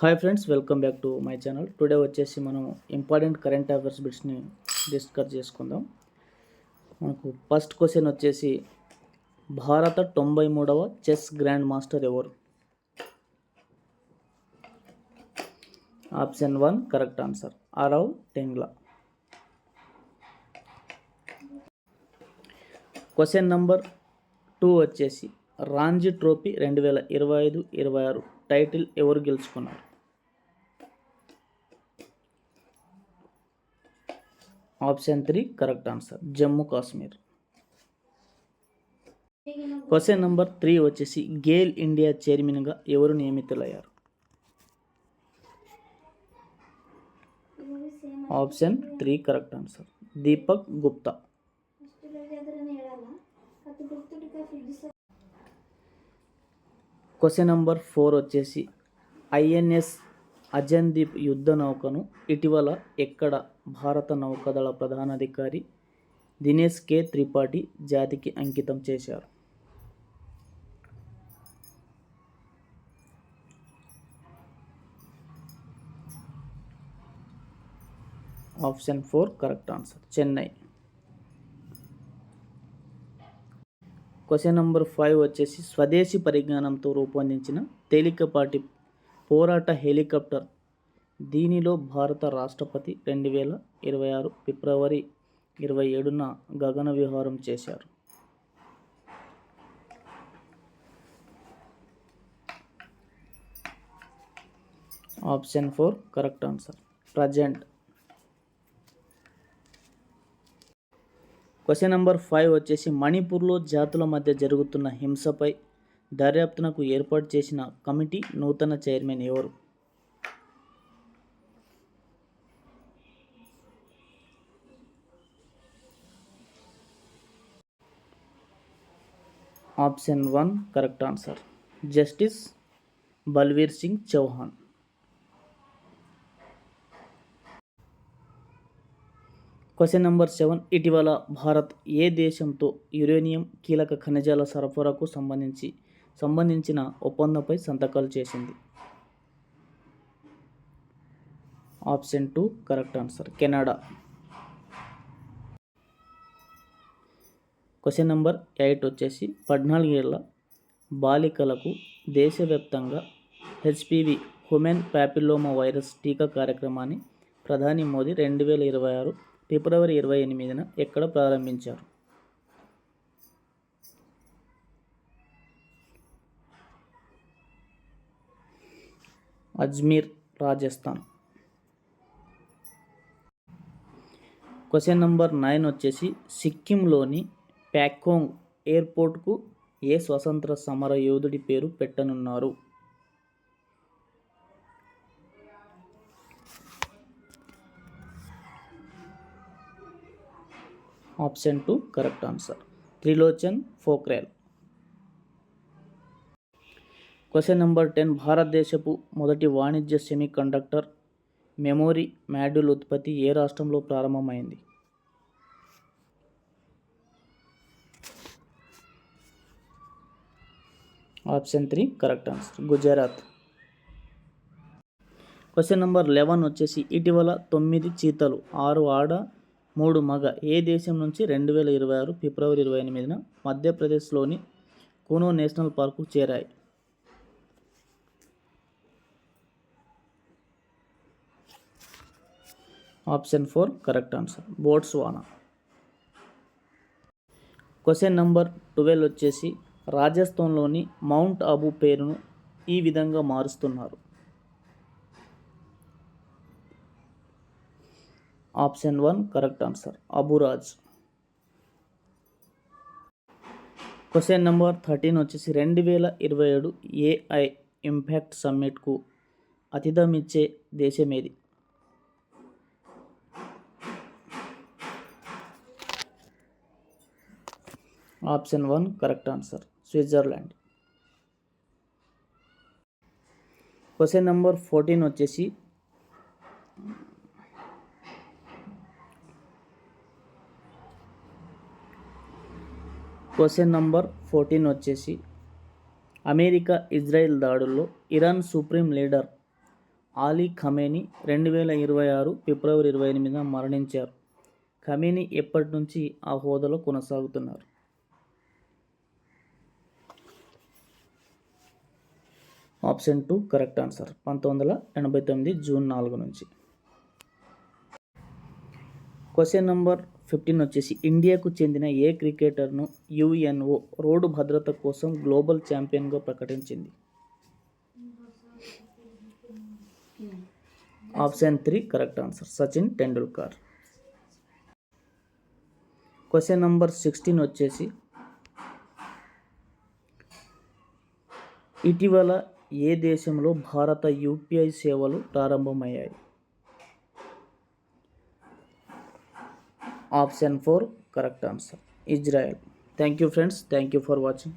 Hi friends, welcome back to my channel. Today వచ్చేసి మనం important current affairs బిట్స్ని discuss చేసుకుందాం. మనకు ఫస్ట్ క్వశ్చన్ వచ్చేసి భారత 93వ చెస్ గ్రాండ్ మాస్టర్ ఎవరు? Option 1 correct answer, Aarav Tengla. Question number 2 వచ్చేసి రాంజీ ట్రోఫీ 2025-26 టైటిల్ ఎవరు గెలుచుకున్నారు? Option 3 correct answer, Jammu Kashmir. Question number 3 వచ్చేసి గేల్ ఇండియా చైర్మన్గా ఎవరు నియమితులయ్యారు? Option 3 correct answer, Deepak Gupta. Question number 4 వచ్చేసి ఐఎన్ఎస్ అజన్దీప్ యుద్ధ నౌకను ఇటీవల ఎక్కడ భారత నౌకాదళ ప్రధానాధికారి దినేష్ కే త్రిపాఠి జాతికి అంకితం చేశారు? Option 4 correct answer, Chennai. Question number 5 వచ్చేసి స్వదేశీ పరిజ్ఞానంతో రూపొందించిన తేలికపాటి పోరాట హెలికాప్టర్ దీనిలో భారత రాష్ట్రపతి 2026 ఫిబ్రవరి 27న గగన విహారం చేశారు. Option 4 correct answer, present. Question number 5 వచ్చేసి మణిపూర్లో జాతుల మధ్య జరుగుతున్న హింసపై దర్యాప్తునకు ఏర్పాటు చేసిన కమిటీ నూతన చైర్మన్ ఎవరు? Option 1 correct answer, justice Balvir Singh Chauhan. Question number 7 ఇటీవల భారత్ ఏ దేశంతో యురేనియం కీలక ఖనిజాల సరఫరాకు సంబంధించిన ఒప్పందంపై సంతకాలు చేసింది? Option 2 correct answer, Canada. Question number 8 వచ్చేసి 14 ఏళ్ల బాలికలకు దేశవ్యాప్తంగా హెచ్పివి హ్యూమన్ ప్యాపిలోమా వైరస్ టీకా కార్యక్రమాన్ని ప్రధాని మోదీ 2026 ఫిబ్రవరి 28న ఎక్కడ ప్రారంభించారు? అజ్మీర్, రాజస్థాన్. క్వశ్చన్ నెంబర్ 9 వచ్చేసి సిక్కింలోని ప్యాక్యోంగ్ ఎయిర్పోర్ట్కు ఏ స్వతంత్ర సమర యోధుడి పేరు పెట్టనున్నారు? Option 2 correct answer, Trilochan Pokhrel. Question number 10 భారతదేశపు మొదటి వాణిజ్య సెమీకండక్టర్ మెమోరీ మాడ్యూల్ ఉత్పత్తి ఏ రాష్ట్రంలో ప్రారంభమైంది? Option 3 correct answer, Gujarat. Question number 11 వచ్చేసి ఇటీవల 9 చీతలు 6 ఆడ 3 మగ ఏ దేశం నుంచి 2026 ఫిబ్రవరి 28న మధ్యప్రదేశ్లోని కూనో నేషనల్ పార్కు చేరాయి? Option 4 correct answer, Botswana. Question number 12 వచ్చేసి రాజస్థాన్లోని మౌంట్ అబూ పేరును ఈ విధంగా మారుస్తున్నారు? Option 1 correct answer, Aburaj. Question number 13 వచ్చేసి 2027 ఏఐ ఇంపాక్ట్ సమ్మిట్కు ఆతిథ్యం ఇచ్చే దేశం ఏది? Option 1 correct answer, Switzerland. Question number 14 వచ్చేసి క్వశ్చన్ నంబర్ 14 వచ్చేసి అమెరికా ఇజ్రాయెల్ దాడుల్లో Iran supreme leader Ali Khamenei 2026 February 28న మరణించారు. ఖమేనీ ఎప్పటి నుంచి ఆ హోదాలో కొనసాగుతున్నారు? Option 2 correct answer. 1989 జూన్ 4 నుంచి. క్వశ్చన్ నెంబర్ 15 వచ్చేసి ఇండియాకు చెందిన ఏ క్రికెటర్ను యుఎన్ఓ రోడ్డు భద్రత కోసం గ్లోబల్ ఛాంపియన్గా ప్రకటించింది? Option 3 correct answer. Sachin Tendulkar. Question number 16 వచ్చేసి ఇటీవల ఏ దేశంలో భారత యూపీఐ సేవలు ప్రారంభమయ్యాయి? Option 4 correct answer. Israel. Thank you friends. Thank you for watching.